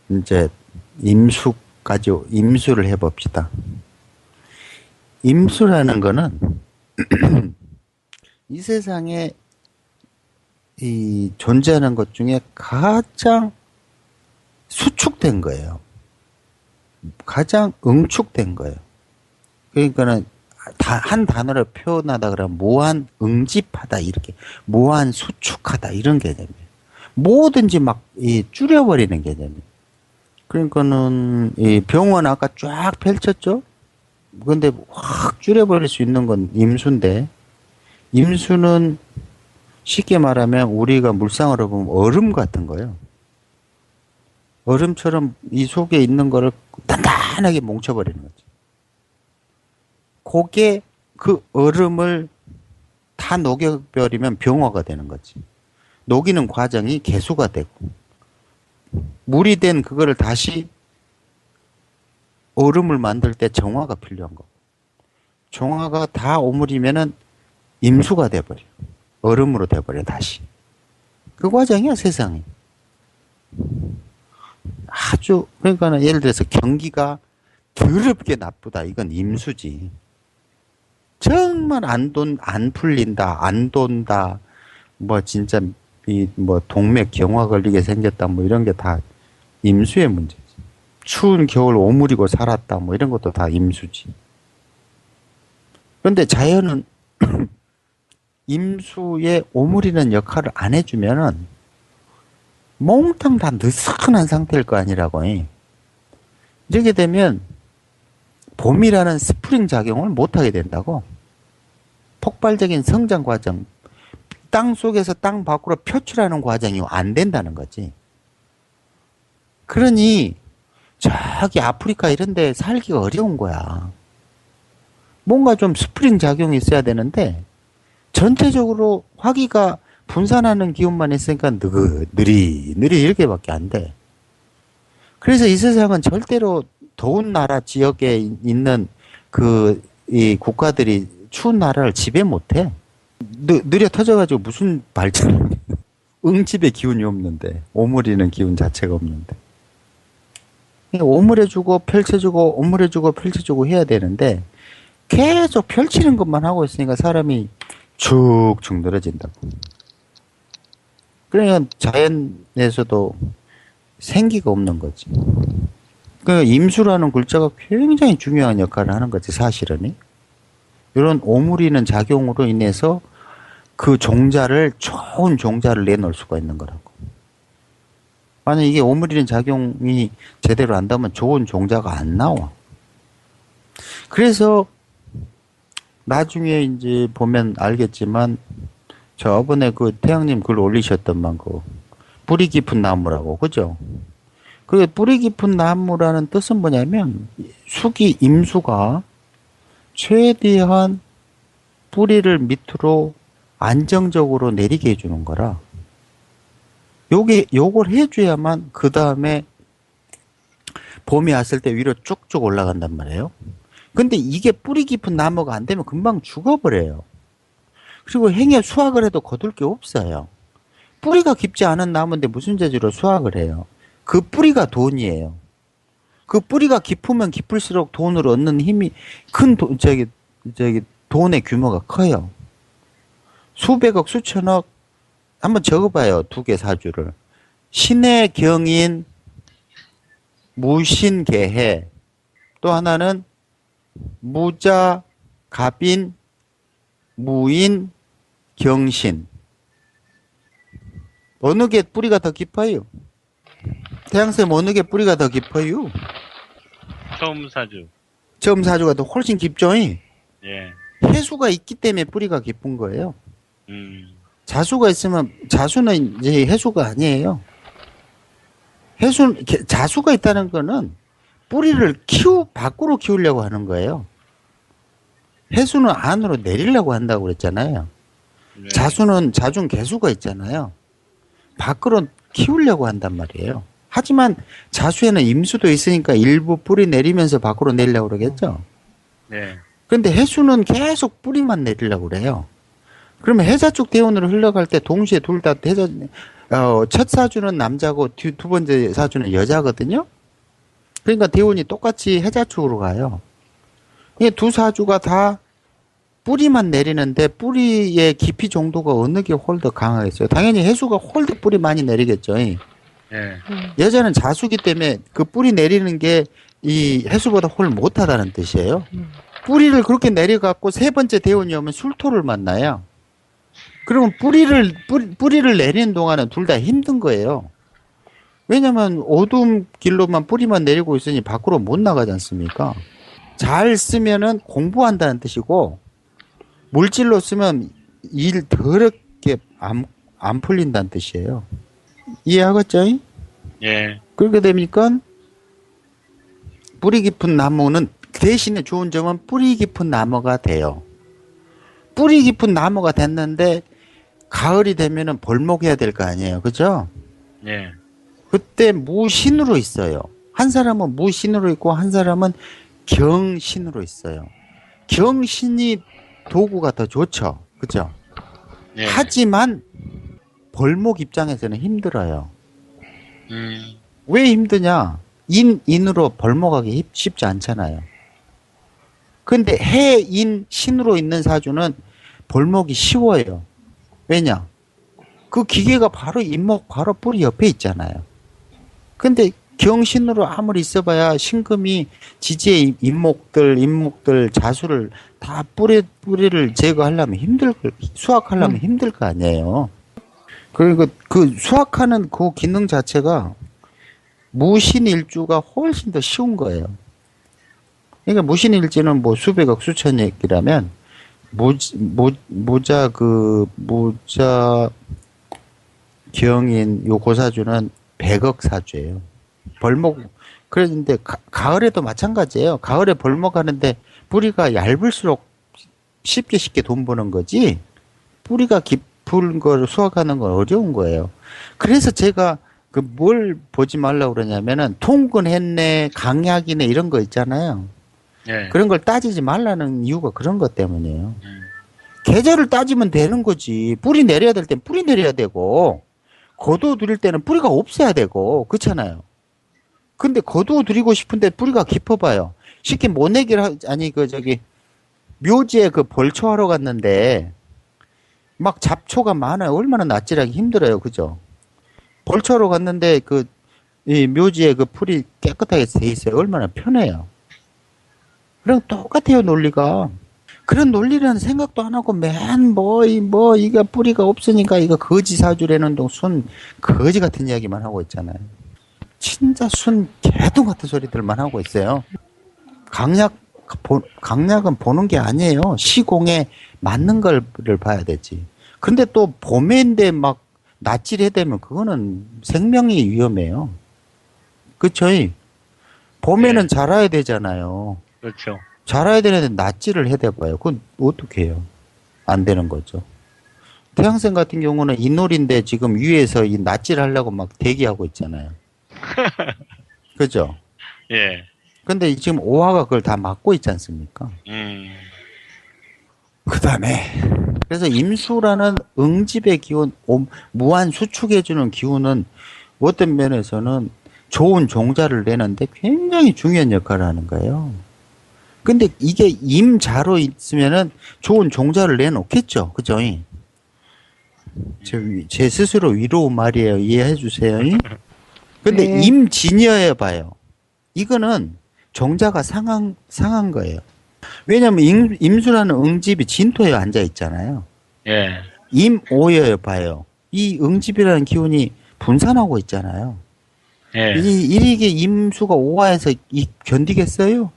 이제 임수를 해봅시다. 임수라는 거는 이 세상에 이 존재하는 것 중에 가장 수축된 거예요. 가장 응축된 거예요. 그러니까는 한 단어로 표현하다 그러면 무한 응집하다 이렇게 무한 수축하다 이런 개념이에요. 뭐든지 막 줄여버리는 개념이에요. 그러니까는 이 병원 아까 쫙 펼쳤죠. 근데 확 줄여버릴 수 있는 건 임수인데 임수는 쉽게 말하면 우리가 물상으로 보면 얼음 같은 거예요. 얼음처럼 이 속에 있는 거를 단단하게 뭉쳐버리는 거지. 그게 그 얼음을 다 녹여버리면 병화가 되는 거지. 녹이는 과정이 개수가 되고 물이 된 그거를 다시 얼음을 만들 때 정화가 필요한 거고 정화가 다 오므리면은 임수가 돼버려. 얼음으로 돼버려 다시. 그 과정이야 세상이. 아주 그러니까는 예를 들어서 경기가 더럽게 나쁘다. 이건 임수지. 정말 안 풀린다. 안 돈다. 뭐 진짜 뭐 동맥 경화 걸리게 생겼다. 뭐 이런 게 다 임수의 문제지. 추운 겨울 오므리고 살았다. 뭐 이런 것도 다 임수지. 그런데 자연은 임수에 오므리는 역할을 안 해주면은 몽땅 다 느슨한 상태일 거 아니라고. 이렇게 되면 봄이라는 스프링 작용을 못하게 된다고. 폭발적인 성장 과정, 땅 속에서 땅 밖으로 표출하는 과정이 안 된다는 거지. 그러니 저기 아프리카 이런 데 살기가 어려운 거야. 뭔가 좀 스프링 작용이 있어야 되는데 전체적으로 화기가 분산하는 기운만 있으니까 느리 이렇게밖에 안 돼. 그래서 이 세상은 절대로 더운 나라 지역에 있는 이 국가들이 추운 나라를 지배 못해. 느려 터져가지고 무슨 발전, 응집의 기운이 없는데, 오므리는 기운 자체가 없는데. 오므려주고 펼쳐주고 오므려주고 펼쳐주고 해야 되는데 계속 펼치는 것만 하고 있으니까 사람이 축축 늘어진다고. 그러니까 자연에서도 생기가 없는 거지. 그 임수라는 글자가 굉장히 중요한 역할을 하는 거지 사실은. 이런 오므리는 작용으로 인해서 그 좋은 종자를 내놓을 수가 있는 거라고. 만약 이게 오므리는 작용이 제대로 안다면 좋은 종자가 안 나와. 그래서 나중에 이제 보면 알겠지만 저번에 그 태양님 글 올리셨던만 그 뿌리 깊은 나무라고 그죠? 그 뿌리 깊은 나무라는 뜻은 뭐냐면 수기 임수가 최대한 뿌리를 밑으로 안정적으로 내리게 해주는 거라. 요걸 해줘야만 그 다음에 봄이 왔을 때 위로 쭉쭉 올라간단 말이에요. 근데 이게 뿌리 깊은 나무가 안 되면 금방 죽어버려요. 그리고 행여 수확을 해도 거둘 게 없어요. 뿌리가 깊지 않은 나무인데 무슨 재주로 수확을 해요? 그 뿌리가 돈이에요. 그 뿌리가 깊으면 깊을수록 돈을 얻는 힘이 돈의 규모가 커요. 수백억, 수천억 한번 적어봐요. 두 개 사주를. 신의 경인, 무신계해. 또 하나는 무자, 갑인, 무인, 경신. 어느 게 뿌리가 더 깊어요? 태양쌤 어느 게 뿌리가 더 깊어요? 처음 사주. 처음 사주가 더 훨씬 깊죠? 예. 해수가 있기 때문에 뿌리가 깊은 거예요. 자수가 있으면 자수는 이제 해수가 아니에요. 자수가 있다는 거는 뿌리를 밖으로 키우려고 하는 거예요. 해수는 안으로 내리려고 한다고 그랬잖아요. 네. 자수는 자중 개수가 있잖아요. 밖으로 키우려고 한단 말이에요. 하지만 자수에는 임수도 있으니까 일부 뿌리 내리면서 밖으로 내리려고 그러겠죠. 네. 그런데 해수는 계속 뿌리만 내리려고 그래요. 그러면 해자 쪽 대운으로 흘러갈 때 동시에 둘 다 첫 사주는 남자고 두 번째 사주는 여자거든요. 그러니까 대운이 똑같이 해자축으로 가요. 이 두 사주가 다 뿌리만 내리는데 뿌리의 깊이 정도가 어느 게 홀더 강하겠어요? 당연히 해수가 홀더 뿌리 많이 내리겠죠. 예. 여자는 자수기 때문에 그 뿌리 내리는 게 이 해수보다 홀 못하다는 뜻이에요. 뿌리를 그렇게 내려갖고 세 번째 대운이 오면 술토를 만나요. 그러면 뿌리를 내리는 동안은 둘 다 힘든 거예요. 왜냐면 어두움 길로만 뿌리만 내리고 있으니 밖으로 못 나가지 않습니까? 잘 쓰면은 공부한다는 뜻이고, 물질로 쓰면 일 더럽게 안 풀린다는 뜻이에요. 이해하겠죠? 예. 그렇게 되니까 뿌리 깊은 나무는 대신에 좋은 점은 뿌리 깊은 나무가 돼요. 뿌리 깊은 나무가 됐는데 가을이 되면은 벌목해야 될 거 아니에요. 그죠? 예. 그때 무신으로 있어요. 한 사람은 무신으로 있고 한 사람은 경신으로 있어요. 경신이 도구가 더 좋죠. 그죠? 예. 하지만 벌목 입장에서는 힘들어요. 음. 왜 힘드냐? 인으로 벌목하기 쉽지 않잖아요. 근데 해, 인, 신으로 있는 사주는 벌목이 쉬워요. 왜냐? 그 기계가 바로 인목, 바로 뿌리 옆에 있잖아요. 근데 경신으로 아무리 있어봐야 신금이 지지의 인목들, 자수를 다 뿌리를 제거하려면 수확하려면 힘들 거 아니에요. 그리고 그 수확하는 그 기능 자체가 무신일주가 훨씬 더 쉬운 거예요. 그러니까 무신일지는 뭐 수백억 수천억이라면 모자 경인 요 고사주는 100억 사주예요. 벌목 그랬는데 가을에도 마찬가지예요. 가을에 벌목하는데 뿌리가 얇을수록 쉽게 돈 버는 거지 뿌리가 깊은 걸 수확하는 건 어려운 거예요. 그래서 제가 그 뭘 보지 말라고 그러냐면은 통근했네, 강약이네 이런 거 있잖아요. 예. 그런 걸 따지지 말라는 이유가 그런 것 때문이에요. 계절을 따지면 되는 거지. 뿌리 내려야 될 땐 뿌리 내려야 되고 거두어 들일 때는 뿌리가 없어야 되고 그렇잖아요. 근데 거두어 들이고 싶은데 뿌리가 깊어봐요. 쉽게 못 내기를 아니 묘지에 그 벌초하러 갔는데 막 잡초가 많아요. 얼마나 낯질하기 힘들어요. 그죠? 벌초하러 갔는데 이 묘지에 그 풀이 깨끗하게 돼 있어요. 얼마나 편해요. 그럼 똑같아요, 논리가. 그런 논리라는 생각도 안 하고 맨 이거 뿌리가 없으니까 이거 거지 사주라는 순 거지 같은 이야기만 하고 있잖아요. 진짜 순 개똥 같은 소리들만 하고 있어요. 강약은 보는 게 아니에요. 시공에 맞는 걸 봐야 되지. 근데 또 봄인데 막 낯질해 되면 그거는 생명이 위험해요. 그쵸? 봄에는 네. 자라야 되잖아요. 그렇죠. 자라야 되는데 낯질을 해대봐요. 그건 어떻게 해요? 안 되는 거죠. 태양생 같은 경우는 인월인데 지금 위에서 이 낯질 하려고 막 대기하고 있잖아요. 그죠? 예. 근데 지금 오화가 그걸 다 막고 있지 않습니까? 그 다음에, 그래서 임수라는 응집의 기운, 무한 수축해주는 기운은 어떤 면에서는 좋은 종자를 내는데 굉장히 중요한 역할을 하는 거예요. 근데 이게 임자로 있으면은 좋은 종자를 내놓겠죠. 그죠? 제 스스로 위로운 말이에요. 이해해 주세요. 근데 네. 임진여해 봐요. 이거는 종자가 상한 거예요. 왜냐면 임수라는 응집이 진토에 앉아 있잖아요. 예. 임오여해 봐요. 이 응집이라는 기운이 분산하고 있잖아요. 예. 이게 임수가 오화에서 견디겠어요?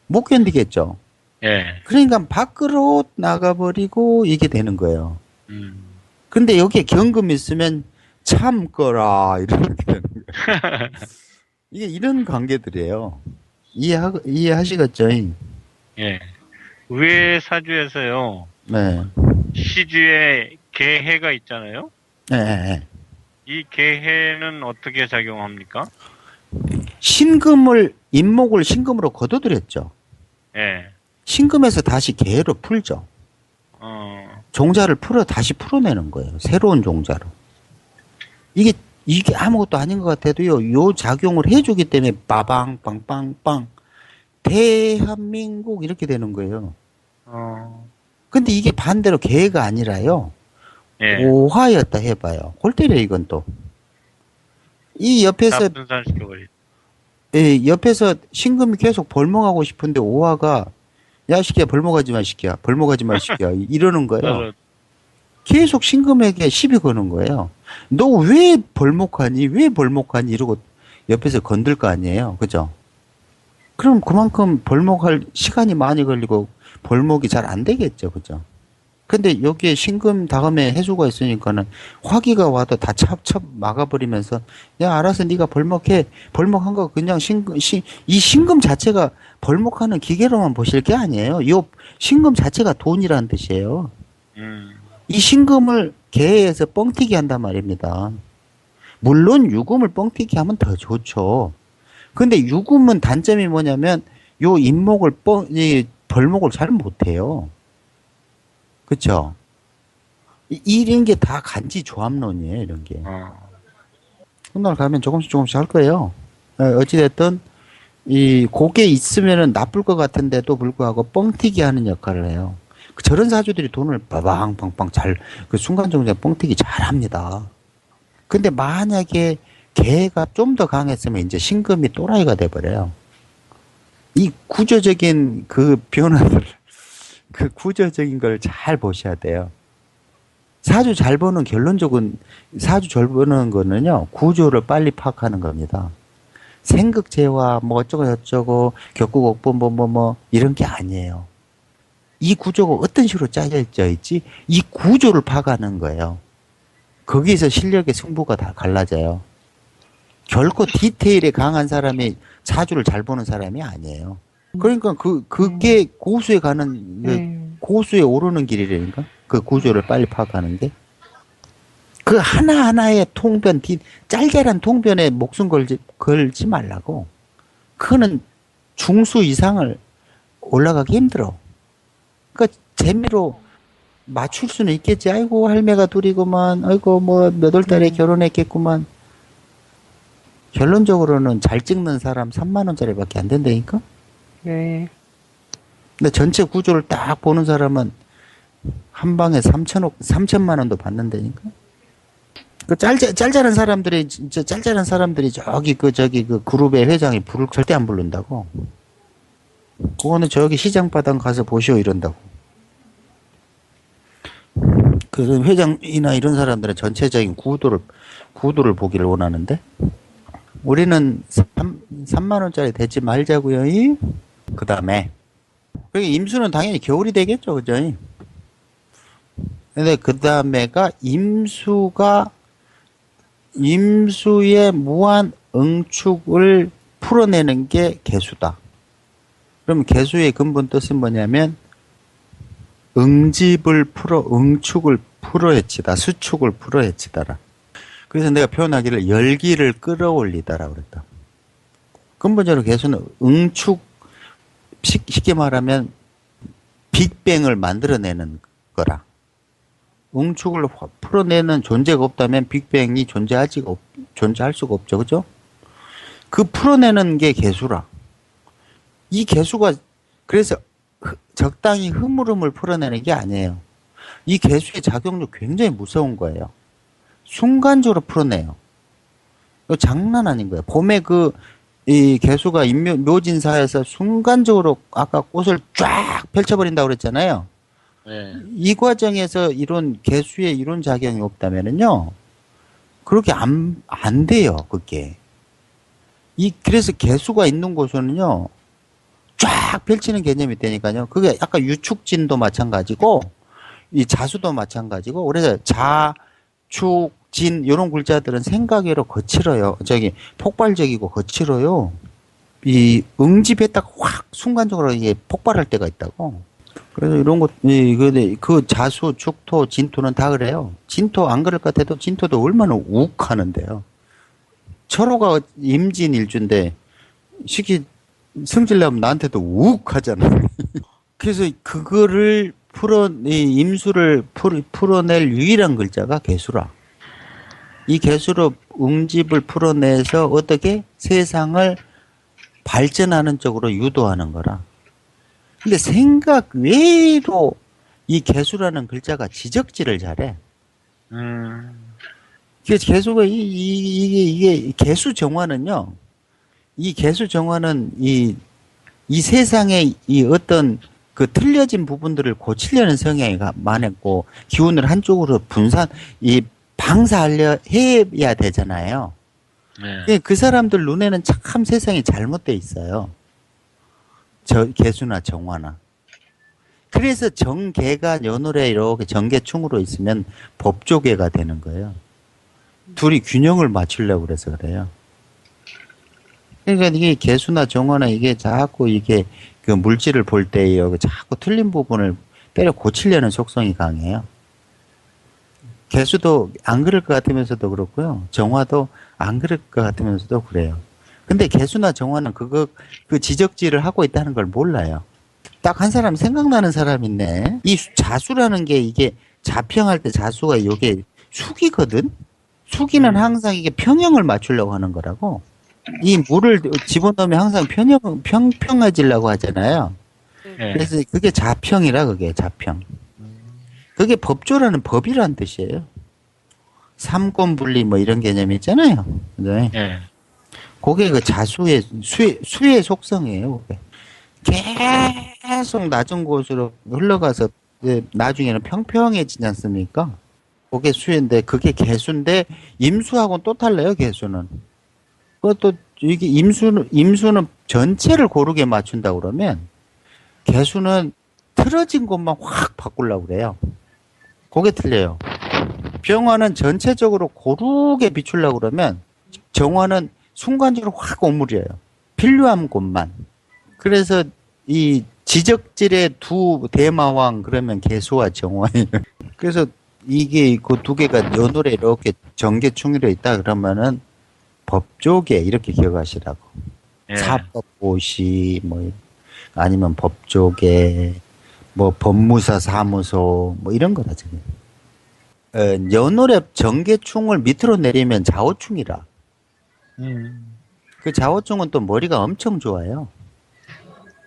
못 견디겠죠. 예. 그러니까 밖으로 나가버리고 이게 되는 거예요. 음. 근데 여기에 경금이 있으면 참거라 이렇게 되는 거예요. 이게 이런 관계들이에요. 이해하시겠죠? 예. 의외 사주에서요. 네. 시주에 개해가 있잖아요. 네, 네, 네. 이 개해는 어떻게 작용합니까? 인목을 신금으로 거둬들였죠. 예. 신금에서 다시 계로 풀죠. 종자를 다시 풀어내는 거예요. 새로운 종자로. 이게, 이게 아무것도 아닌 것 같아도요, 요 작용을 해주기 때문에 빠방, 빵빵빵, 대한민국 이렇게 되는 거예요. 어, 근데 이게 반대로 개가 아니라요, 예. 오화였다 해봐요. 골 때려, 이건 또. 이 다 옆에서, 분산시켜버리. 예, 옆에서 신금이 계속 벌목하고 싶은데 오화가, 야, 시끼야, 벌목하지 마, 시끼야. 벌목하지 마, 시끼야. 이러는 거예요. 나도, 계속 신금에게 시비 거는 거예요. 너 왜 벌목하니? 왜 벌목하니? 이러고 옆에서 건들 거 아니에요. 그죠? 그럼 그만큼 벌목할 시간이 많이 걸리고 벌목이 잘 안 되겠죠. 그죠? 근데 여기에 신금 다음에 해수가 있으니까는 화기가 와도 다 찹찹 막아버리면서 야, 알아서 네가 벌목해. 벌목한 거 그냥 이 신금 자체가 벌목하는 기계로만 보실 게 아니에요. 요 신금 자체가 돈이라는 뜻이에요. 음, 이 신금을 개에서 뻥튀기 한단 말입니다. 물론 유금을 뻥튀기 하면 더 좋죠. 근데 유금은 단점이 뭐냐면 요 임목을 이 벌목을 잘 못해요. 그쵸? 이런 게 다 간지 조합론이에요, 이런 게. 어, 훗날 가면 조금씩 조금씩 할 거예요. 어찌됐든 이 곡에 있으면은 나쁠 것 같은데도 불구하고 뻥튀기 하는 역할을 해요. 저런 사주들이 돈을 빠방빵빵 잘, 그 순간적으로 뻥튀기 잘 합니다. 근데 만약에 개가 좀 더 강했으면 이제 신금이 또라이가 돼버려요. 이 구조적인 그 변화를, 그 구조적인 걸 잘 보셔야 돼요. 사주 잘 보는 결론적인, 사주 잘 보는 거는요, 구조를 빨리 파악하는 겁니다. 생극제와 뭐 어쩌고 저쩌고, 격국옥분 이런 게 아니에요. 이 구조가 어떤 식으로 짜여져 있지? 이 구조를 파악하는 거예요. 거기에서 실력의 승부가 다 갈라져요. 결코 디테일에 강한 사람이 사주를 잘 보는 사람이 아니에요. 그러니까 그게 고수에 가는, 고수에 오르는 길이라니까? 그 구조를 빨리 파악하는 게. 그 하나하나의 통변, 짤짤한 통변에 목숨 걸지 말라고. 그거는 중수 이상을 올라가기 힘들어. 그러니까 재미로 맞출 수는 있겠지. 아이고, 할매가 둘이구만. 아이고, 뭐, 몇 월 달에 결혼했겠구만. 결론적으로는 잘 찍는 사람 3만 원짜리밖에 안 된다니까? 네. 근데 전체 구조를 딱 보는 사람은 한 방에 3천만 원도 받는다니까? 그 짤짤한 사람들이, 진짜 짤짤한 사람들이 저기 그 그룹의 회장이 불을 절대 안 부른다고. 그거는 저기 시장바닥 가서 보시오 이런다고. 그 회장이나 이런 사람들은 전체적인 구도를 보기를 원하는데, 우리는 3만 원짜리 대지 말자고요. 그 다음에 임수는 당연히 겨울이 되겠죠, 그죠? 근데 그 다음에가 임수의 무한 응축을 풀어내는 게 개수다. 그럼 개수의 근본 뜻은 뭐냐면 응축을 풀어헤치다, 수축을 풀어헤치다라. 그래서 내가 표현하기를 열기를 끌어올리다라 그랬다. 근본적으로 개수는 응축, 쉽게 말하면 빅뱅을 만들어내는 거라. 응축을 풀어내는 존재가 없다면 빅뱅이 존재할 수가 없죠. 그죠? 그 풀어내는 게 개수라. 이 개수가, 그래서 적당히 흐물흐물 풀어내는 게 아니에요. 이 개수의 작용력 굉장히 무서운 거예요. 순간적으로 풀어내요. 이거 장난 아닌 거예요. 봄에 이 개수가 묘진사에서 순간적으로 아까 꽃을 쫙 펼쳐버린다고 그랬잖아요. 네. 이 과정에서 개수의 이론 작용이 없다면은요, 그렇게 안 돼요, 그게. 그래서 개수가 있는 곳에는요, 쫙 펼치는 개념이 되니까요. 그게 약간 유축진도 마찬가지고, 이 자수도 마찬가지고, 그래서 축, 진, 이런 글자들은 생각외로 거칠어요. 폭발적이고 거칠어요. 이 응집했다가 확 순간적으로 이게 폭발할 때가 있다고. 그래서 이런 것, 그 자수, 축토, 진토는 다 그래요. 진토 안 그럴 것 같아도 진토도 얼마나 욱 하는데요. 철호가 임진일주인데, 승질내면 나한테도 욱 하잖아. 그래서 그거를 임수를 풀어낼 유일한 글자가 개수라. 이 개수로 응집을 풀어내서 어떻게 세상을 발전하는 쪽으로 유도하는 거라. 근데 생각 외로 이 개수라는 글자가 지적질을 잘해. 개수가 이게 개수 정화는요. 이 개수 정화는 이 세상의 이 어떤 그 틀려진 부분들을 고치려는 성향이 많았고 기운을 한쪽으로 방사하려 해야 되잖아요. 네. 그 사람들 눈에는 참 세상이 잘못돼 있어요. 개수나 정화나. 그래서 정계가 연월에 이렇게 정계충으로 있으면 법조계가 되는 거예요. 둘이 균형을 맞추려고 그래서 그래요. 그러니까 이게 개수나 정화나 이게 자꾸 이게 그 물질을 볼 때 자꾸 틀린 부분을 때려 고치려는 속성이 강해요. 개수도 안 그럴 것 같으면서도 그렇고요. 정화도 안 그럴 것 같으면서도 그래요. 근데 개수나 정화는 그 지적질을 하고 있다는 걸 몰라요. 딱 한 사람 생각나는 사람 있네. 이 자수라는 게 이게 자평할 때 자수가 이게 숙이거든? 숙이는 항상 이게 평형을 맞추려고 하는 거라고. 이 물을 집어넣으면 항상 평평해지려고 하잖아요. 네. 그래서 그게 자평이라 그게 자평. 그게 법조라는 법이라는 뜻이에요. 삼권분리 뭐 이런 개념이 있잖아요. 네. 네. 그게 그 자수의 수의 속성이에요. 그게. 계속 낮은 곳으로 흘러가서 나중에는 평평해지지 않습니까? 그게 수인데 그게 개수인데 임수하고는 또 달라요. 개수는. 그것도 이게 임수는 전체를 고르게 맞춘다 그러면 개수는 틀어진 것만 확 바꾸려고 그래요. 그게 틀려요. 병화는 전체적으로 고르게 비추려고 그러면 정화는 순간적으로 확 오므려요. 필요한 곳만. 그래서 이 지적질의 두 대마왕 그러면 개수와 정화예요. 그래서 이게 그 두 개가 연월에 이렇게 정계충일에 있다 그러면은 법조계 이렇게 기억하시라고. 네. 사법고시 뭐 아니면 법조계 뭐 법무사 사무소 뭐 이런 거다 지금. 연월에 정계충을 밑으로 내리면 좌우충이라. 그 좌우충은 또 머리가 엄청 좋아요.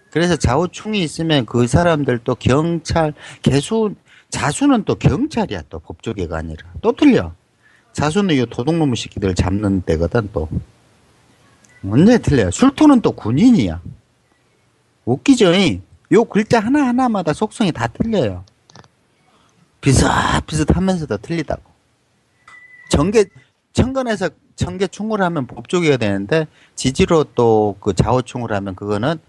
그래서 좌우충이 있으면 그 사람들도 경찰, 자수는 또 경찰이야, 또 법조계가 아니라. 또 틀려. 자수는 이 도둑놈의 새끼들 잡는 데거든, 또. 완전히 틀려요. 술토는 또 군인이야. 웃기죠? 요 글자 하나하나마다 속성이 다 틀려요. 비슷하면서도 틀리다고. 천간에서 정계충을 하면 법조계가 되는데, 지지로 또 그 좌우충을 하면 그거는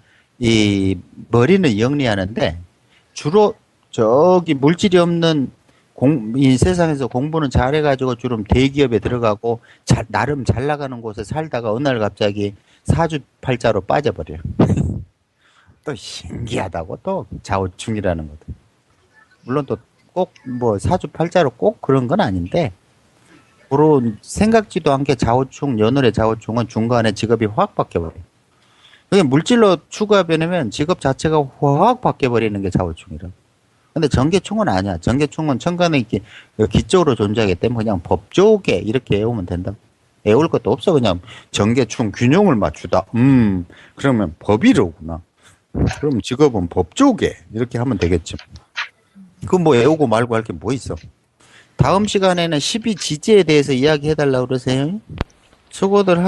이 머리는 영리하는데 주로 저기 물질이 없는 이 세상에서 공부는 잘해가지고 주로 대기업에 들어가고 나름 잘 나가는 곳에 살다가 어느 날 갑자기 사주팔자로 빠져버려요. 또 신기하다고 또 좌우충이라는 것도. 물론 또 꼭 뭐 사주팔자로 꼭 그런 건 아닌데 그런 생각지도 않게 좌우충, 연월의 좌우충은 중간에 직업이 확 바뀌어버려요. 그게 물질로 추가 변하면 직업 자체가 확 바뀌어버리는 게 좌우충이라. 근데 정계충은 아니야. 정계충은 천간에 이렇게 기적으로 존재하기 때문에 그냥 법조계 이렇게 외우면 된다. 외울 것도 없어. 그냥 정계충 균형을 맞추다. 그러면 법이로구나. 그럼 직업은 법조계 이렇게 하면 되겠지. 그거 뭐 외우고 말고 할 게 뭐 있어. 다음 시간에는 12지지에 대해서 이야기해달라고 그러세요. 수고들